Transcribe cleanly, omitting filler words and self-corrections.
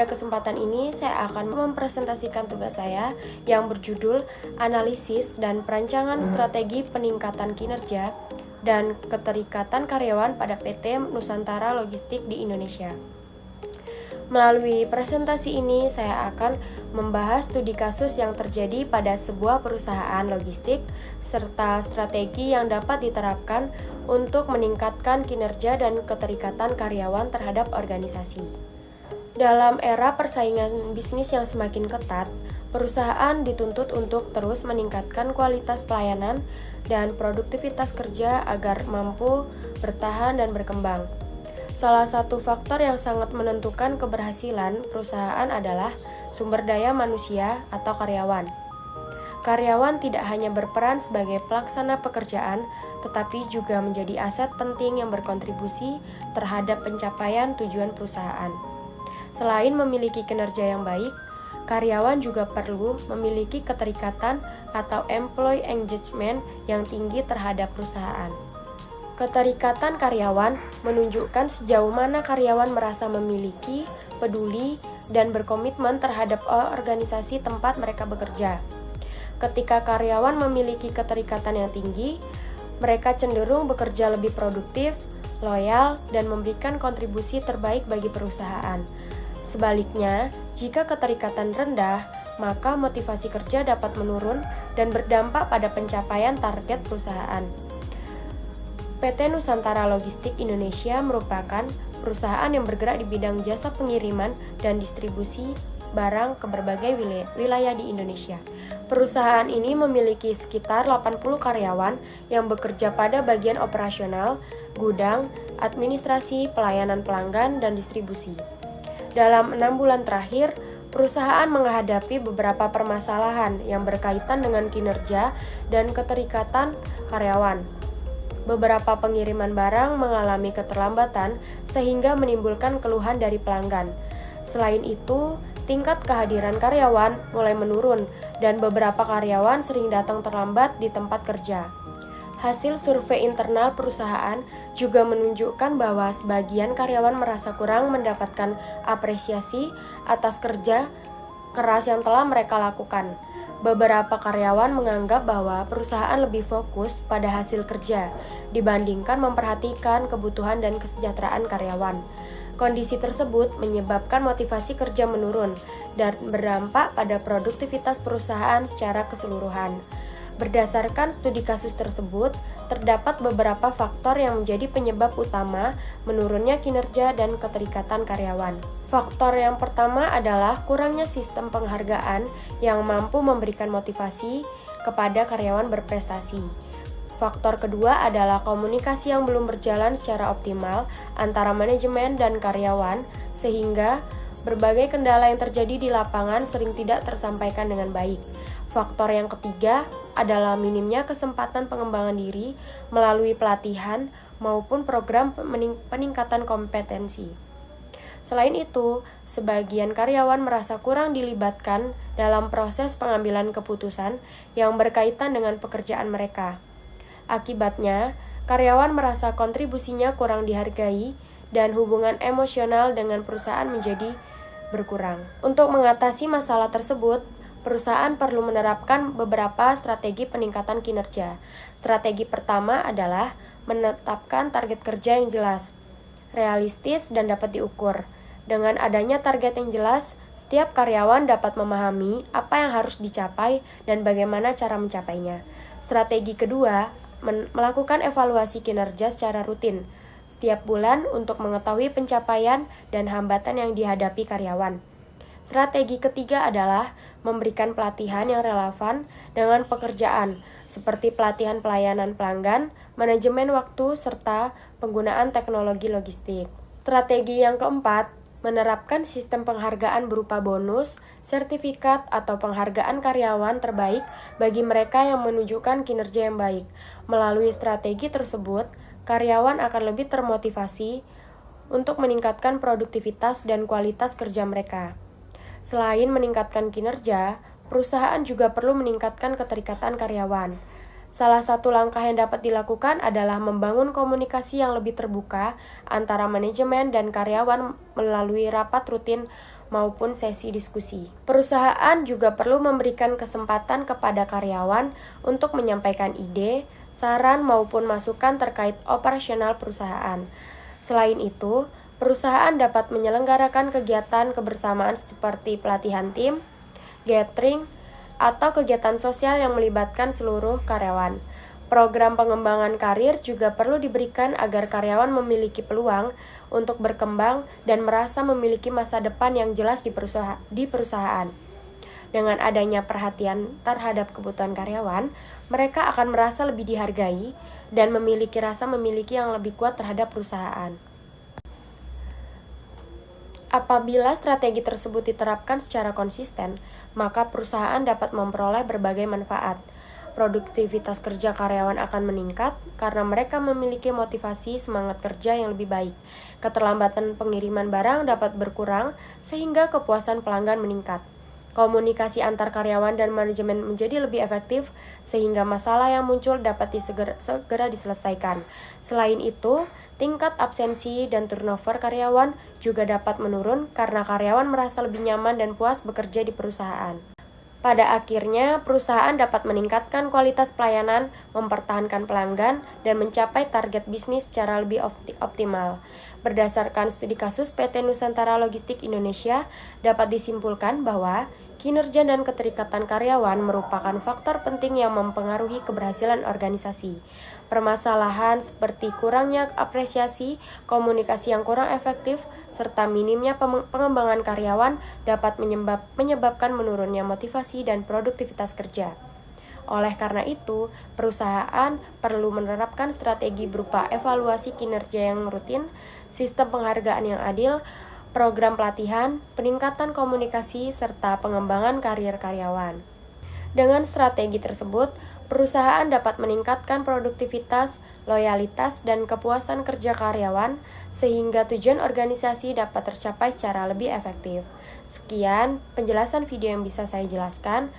kesempatan ini, saya akan mempresentasikan tugas saya yang berjudul Analisis dan Perancangan Strategi Peningkatan Kinerja dan Keterikatan Karyawan pada PT Nusantara Logistik di Indonesia. Melalui presentasi ini, saya akan membahas studi kasus yang terjadi pada sebuah perusahaan logistik, serta strategi yang dapat diterapkan untuk meningkatkan kinerja dan keterikatan karyawan terhadap organisasi. Dalam era persaingan bisnis yang semakin ketat, perusahaan dituntut untuk terus meningkatkan kualitas pelayanan dan produktivitas kerja agar mampu bertahan dan berkembang. Salah satu faktor yang sangat menentukan keberhasilan perusahaan adalah sumber daya manusia atau karyawan. Karyawan tidak hanya berperan sebagai pelaksana pekerjaan, tetapi juga menjadi aset penting yang berkontribusi terhadap pencapaian tujuan perusahaan. Selain memiliki kinerja yang baik, karyawan juga perlu memiliki keterikatan atau employee engagement yang tinggi terhadap perusahaan. Keterikatan karyawan menunjukkan sejauh mana karyawan merasa memiliki, peduli, dan berkomitmen terhadap organisasi tempat mereka bekerja. Ketika karyawan memiliki keterikatan yang tinggi, mereka cenderung bekerja lebih produktif, loyal, dan memberikan kontribusi terbaik bagi perusahaan. Sebaliknya, jika keterikatan rendah, maka motivasi kerja dapat menurun dan berdampak pada pencapaian target perusahaan. PT Nusantara Logistik Indonesia merupakan perusahaan yang bergerak di bidang jasa pengiriman dan distribusi barang ke berbagai wilayah di Indonesia. Perusahaan ini memiliki sekitar 80 karyawan yang bekerja pada bagian operasional, gudang, administrasi, pelayanan pelanggan, dan distribusi. Dalam 6 bulan terakhir, perusahaan menghadapi beberapa permasalahan yang berkaitan dengan kinerja dan keterikatan karyawan. Beberapa pengiriman barang mengalami keterlambatan sehingga menimbulkan keluhan dari pelanggan. Selain itu, tingkat kehadiran karyawan mulai menurun dan beberapa karyawan sering datang terlambat di tempat kerja. Hasil survei internal perusahaan juga menunjukkan bahwa sebagian karyawan merasa kurang mendapatkan apresiasi atas kerja keras yang telah mereka lakukan. Beberapa karyawan menganggap bahwa perusahaan lebih fokus pada hasil kerja dibandingkan memperhatikan kebutuhan dan kesejahteraan karyawan. Kondisi tersebut menyebabkan motivasi kerja menurun dan berdampak pada produktivitas perusahaan secara keseluruhan. Berdasarkan studi kasus tersebut, terdapat beberapa faktor yang menjadi penyebab utama menurunnya kinerja dan keterikatan karyawan. Faktor yang pertama adalah kurangnya sistem penghargaan yang mampu memberikan motivasi kepada karyawan berprestasi. Faktor kedua adalah komunikasi yang belum berjalan secara optimal antara manajemen dan karyawan, sehingga berbagai kendala yang terjadi di lapangan sering tidak tersampaikan dengan baik. Faktor yang ketiga adalah minimnya kesempatan pengembangan diri melalui pelatihan maupun program peningkatan kompetensi. Selain itu, sebagian karyawan merasa kurang dilibatkan dalam proses pengambilan keputusan yang berkaitan dengan pekerjaan mereka. Akibatnya, karyawan merasa kontribusinya kurang dihargai dan hubungan emosional dengan perusahaan menjadi berkurang. Untuk mengatasi masalah tersebut, perusahaan perlu menerapkan beberapa strategi peningkatan kinerja. Strategi pertama adalah menetapkan target kerja yang jelas, realistis, dan dapat diukur. Dengan adanya target yang jelas, setiap karyawan dapat memahami apa yang harus dicapai dan bagaimana cara mencapainya. Strategi kedua, melakukan evaluasi kinerja secara rutin setiap bulan untuk mengetahui pencapaian dan hambatan yang dihadapi karyawan. Strategi ketiga adalah memberikan pelatihan yang relevan dengan pekerjaan, seperti pelatihan pelayanan pelanggan, manajemen waktu, serta penggunaan teknologi logistik. Strategi yang keempat, menerapkan sistem penghargaan berupa bonus, sertifikat, atau penghargaan karyawan terbaik bagi mereka yang menunjukkan kinerja yang baik. Melalui strategi tersebut, karyawan akan lebih termotivasi untuk meningkatkan produktivitas dan kualitas kerja mereka. Selain meningkatkan kinerja, perusahaan juga perlu meningkatkan keterikatan karyawan. Salah satu langkah yang dapat dilakukan adalah membangun komunikasi yang lebih terbuka antara manajemen dan karyawan melalui rapat rutin maupun sesi diskusi. Perusahaan juga perlu memberikan kesempatan kepada karyawan untuk menyampaikan ide, saran maupun masukan terkait operasional perusahaan. Selain itu, perusahaan dapat menyelenggarakan kegiatan kebersamaan seperti pelatihan tim, gathering, atau kegiatan sosial yang melibatkan seluruh karyawan. Program pengembangan karir juga perlu diberikan agar karyawan memiliki peluang untuk berkembang dan merasa memiliki masa depan yang jelas di perusahaan. Dengan adanya perhatian terhadap kebutuhan karyawan, mereka akan merasa lebih dihargai dan memiliki rasa memiliki yang lebih kuat terhadap perusahaan. Apabila strategi tersebut diterapkan secara konsisten, maka perusahaan dapat memperoleh berbagai manfaat. Produktivitas kerja karyawan akan meningkat karena mereka memiliki motivasi semangat kerja yang lebih baik. Keterlambatan pengiriman barang dapat berkurang sehingga kepuasan pelanggan meningkat. Komunikasi antar karyawan dan manajemen menjadi lebih efektif sehingga masalah yang muncul dapat segera diselesaikan. Selain itu, tingkat absensi dan turnover karyawan juga dapat menurun karena karyawan merasa lebih nyaman dan puas bekerja di perusahaan. Pada akhirnya, perusahaan dapat meningkatkan kualitas pelayanan, mempertahankan pelanggan, dan mencapai target bisnis secara lebih optimal. Berdasarkan studi kasus PT Nusantara Logistik Indonesia, dapat disimpulkan bahwa kinerja dan keterikatan karyawan merupakan faktor penting yang mempengaruhi keberhasilan organisasi. Permasalahan seperti kurangnya apresiasi, komunikasi yang kurang efektif, serta minimnya pengembangan karyawan dapat menyebabkan menurunnya motivasi dan produktivitas kerja. Oleh karena itu, perusahaan perlu menerapkan strategi berupa evaluasi kinerja yang rutin, sistem penghargaan yang adil, program pelatihan, peningkatan komunikasi, serta pengembangan karir karyawan. Dengan strategi tersebut, perusahaan dapat meningkatkan produktivitas, loyalitas, dan kepuasan kerja karyawan, sehingga tujuan organisasi dapat tercapai secara lebih efektif. Sekian penjelasan video yang bisa saya jelaskan.